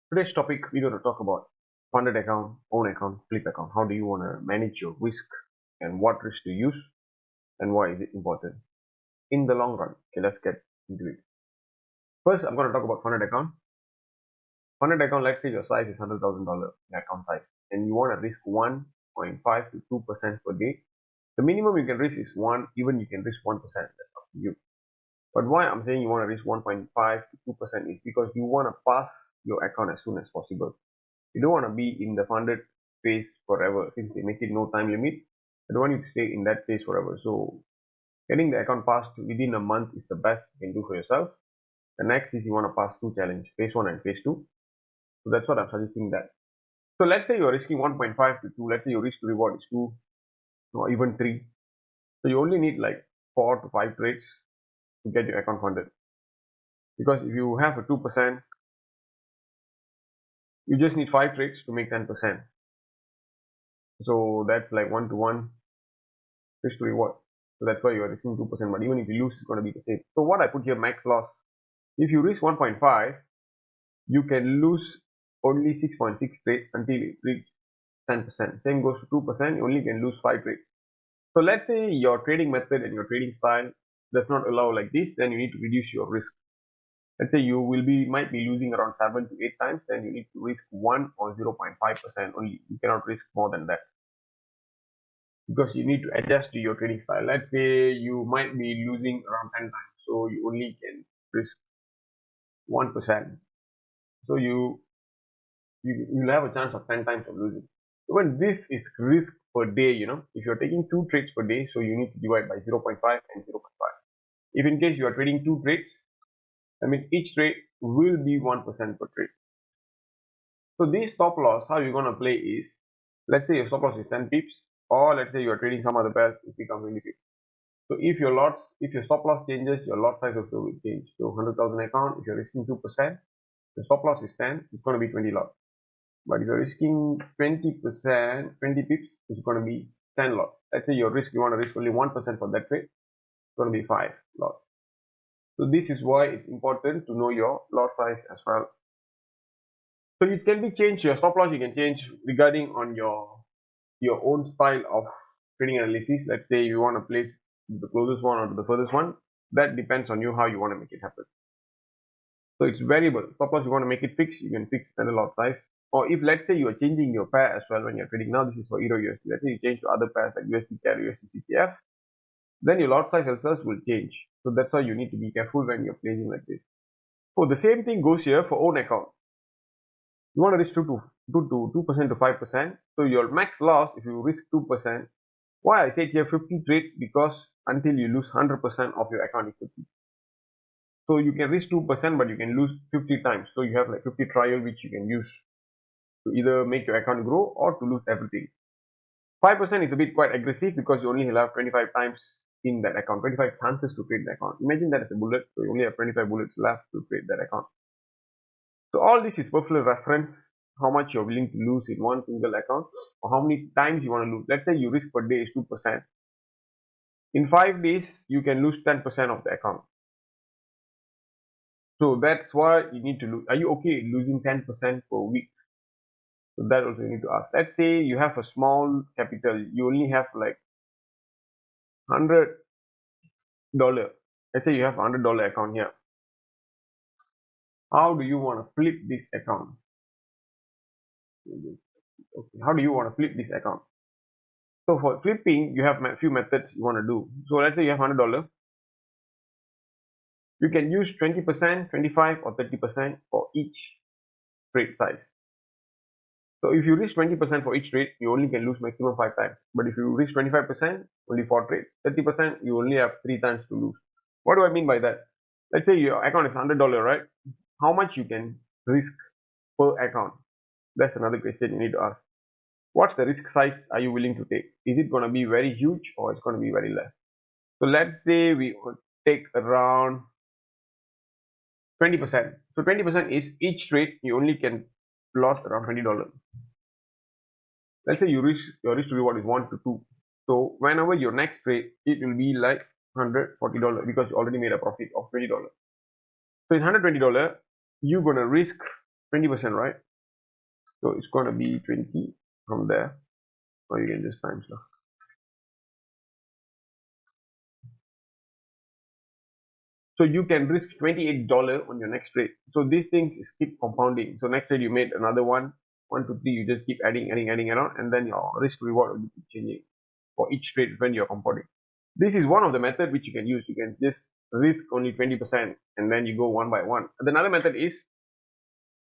Today's topic, we're going to talk about funded account, own account, flip account. How do you want to manage your risk and what risk to use and why is it important in the long run? Okay, let's get into it. First, I'm going to talk about funded account. Funded account, let's say your size is $100,000 account size and you want to risk 1.5 to 2% per day. The minimum you can risk is 1, even you can risk 1%. That's up to you. But why I'm saying you want to risk 1.5 to 2% is because you want to pass your account as soon as possible. You don't want to be in the funded phase forever since they make it no time limit. I don't want you to stay in that phase forever. So getting the account passed within a month is the best you can do for yourself. The next is you want to pass two challenge, phase 1 and phase 2. So that's what I'm suggesting that. So let's say you're risking 1.5 to 2. Let's say your risk to reward is 2 or even 3. So you only need like 4 to 5 trades to get your account funded. Because if you have a 2%, you just need 5 trades to make 10%. So that's like 1 to 1 risk to reward. So that's why you are risking 2%. But even if you lose, it's going to be the same. So what I put here, max loss. If you risk 1.5, you can lose only 6.6 trades until it reaches 10%. Same goes to 2%. You only can lose 5 trades. So let's say your trading method and your trading style does not allow like this, then you need to reduce your risk. Let's say you might be losing around 7 to 8 times, then you need to risk 1 or 0.5% only. You cannot risk more than that because you need to adjust to your trading style. Let's say you might be losing around 10 times, so you only can risk 1%. So you'll have a chance of 10 times of losing. When this is risk per day, if you're taking 2 trades per day, so you need to divide by 0.5 and 0.5. If in case you are trading 2 trades, I mean each trade will be 1% per trade. So this stop loss, how you're gonna play is, let's say your stop loss is 10 pips, or let's say you are trading some other pairs, it becomes 20 pips. So if your stop loss changes, your lot size also will change. So 100,000 account, if you're risking 2%, the stop loss is 10, it's going to be 20 lot. But if you're risking 20%, 20 pips, it's going to be 10 lot. Let's say you want to risk only 1% for that trade, it's going to be 5 lot. So this is why it's important to know your lot size as well. So it can be changed, your stop loss you can change regarding on your own style of trading analysis. Let's say you want to place the closest one or the furthest one. That depends on you how you want to make it happen. So it's variable. Stop loss you want to make it fixed, you can fix the lot size. Or if let's say you are changing your pair as well when you're trading. Now this is for Euro USD. Let's say you change to other pairs like USD CAD, USD CTF, then your lot size also will change. So that's why you need to be careful when you're placing like this. So the same thing goes here for own account. You want to risk 2% to 5%. So your max loss if you risk 2%. Why I said here 50 trades, because until you lose 100% of your account equity. So you can risk 2%, but you can lose 50 times. So you have like 50 trial which you can use to either make your account grow or to lose everything. 5% is a bit quite aggressive because you only have 25 times in that account, 25 chances to trade the account. Imagine that as a bullet, so you only have 25 bullets left to trade that account. So all this is personal reference, how much you're willing to lose in one single account or how many times you want to lose. Let's say your risk per day is 2%. In 5 days, you can lose 10% of the account. So that's why you need to lose. Are you okay losing 10% per week? So that also you need to ask. Let's say you have a small capital, you only have like $100. Let's say you have $100 account here. How do you want to flip this account? Okay. How do you want to flip this account? So for flipping, you have a few methods you want to do. So let's say you have $100. You can use 20%, 25 or 30% for each trade size. So if you risk 20% for each trade, you only can lose maximum 5 times. But if you risk 25%, only 4 trades. 30%, you only have 3 times to lose. What do I mean by that? Let's say your account is $100, right? How much you can risk per account? That's another question you need to ask. What's the risk size are you willing to take? Is it going to be very huge or it's going to be very less? So let's say we take around 20%. So 20% is each trade you only can lose around $20. Let's say your risk to reward is 1 to 2. So whenever your next trade, it will be like $140 because you already made a profit of $20. So in $120, you're gonna risk 20%, right? So it's going to be 20 from there, or you can just times now. So you can risk $28 on your next trade. So these things keep compounding. So next trade you made another one to three, you just keep adding around, and then your risk reward will keep changing for each trade when you're compounding. This is one of the method which you can use. You can just risk only 20% and then you go one by one. Another method is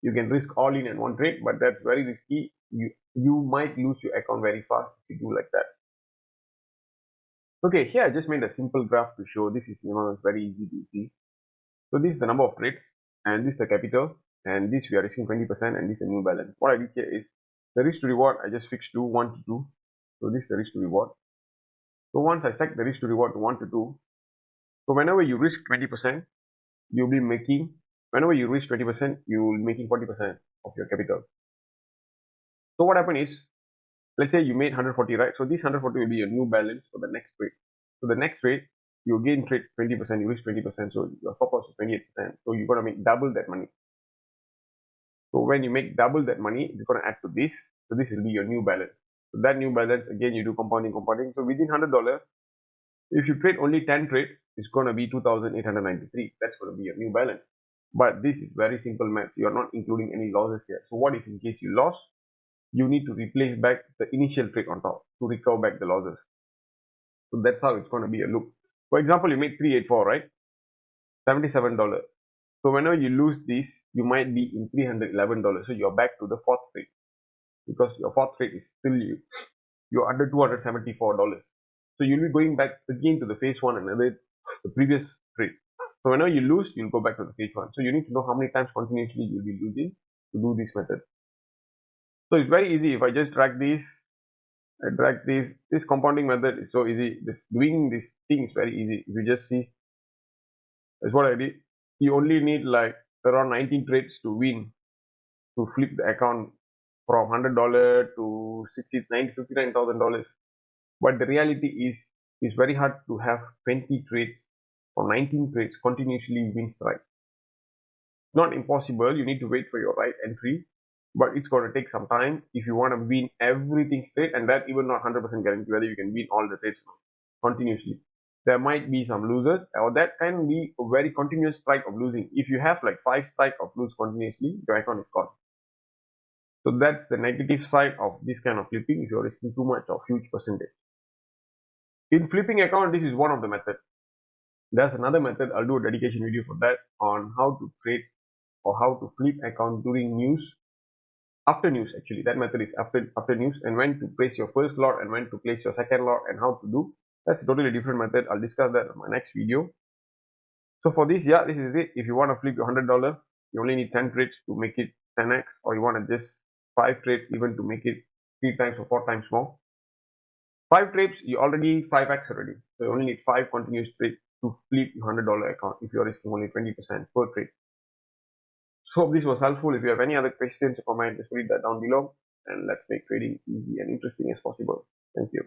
you can risk all in one trade, but that's very risky. You might lose your account very fast if you do like that. Okay, here I just made a simple graph to show this is very easy to see. So this is the number of trades, and this is the capital, and this we are risking 20%, and this is the new balance. What I did here is the risk to reward I just fixed to 1 to 2. So this is the risk to reward. So once I set the risk to reward to 1 to 2, so whenever you risk 20%, you'll be making, whenever you risk 20%, you'll be making 40% of your capital. So what happened is, let's say you made 140, right? So this 140 will be your new balance for the next trade. So the next trade, you again trade 20%, you risk 20%, so your stop loss is 28%. So you're gonna make double that money. So when you make double that money, you're gonna add to this. So this will be your new balance. So that new balance, again, you do compounding. So within $100, if you trade only 10 trades, it's gonna be 2,893. That's gonna be your new balance. But this is very simple math. You are not including any losses here. So what if in case you lost? You need to replace back the initial trade on top to recover back the losses. So that's how it's going to be a loop. For example, you made 384, right? $77. So whenever you lose this, you might be in $311. So you're back to the fourth trade because your fourth trade is still you're under $274. So you'll be going back again to the phase one and the previous trade. So whenever you lose, you'll go back to the phase one. So you need to know how many times continuously you'll be losing to do this method. So it's very easy. If I just drag this compounding method is so easy. Doing this thing is very easy. If you just see, that's what I did. You only need like around 19 trades to win, to flip the account from $100 to $59,000. But the reality is, it's very hard to have 20 trades or 19 trades continuously win strike. Not impossible. You need to wait for your right entry, but it's going to take some time if you want to win everything straight, and that even not 100% guarantee whether you can win all the trades continuously. There might be some losers, or that can be a very continuous strike of losing. If you have like 5 strikes of lose continuously, your account is gone. So that's the negative side of this kind of flipping if you're risking too much of huge percentage. In flipping account, this is one of the methods. There's another method. I'll do a dedication video for that on how to trade or how to flip account during news. After news, actually, that method is after news, and when to place your first lot and when to place your second lot and how to do. That's a totally different method. I'll discuss that in my next video. So for this, yeah, this is it. If you want to flip your $100, you only need 10 trades to make it 10x, or you want to just 5 trades even to make it 3 times or 4 times more. 5 trades, you already 5x already. So you only need 5 continuous trades to flip your $100 account if you're risking only 20% per trade. So hope this was helpful. If you have any other questions or comment, just read that down below, and let's make trading easy and interesting as possible. Thank you.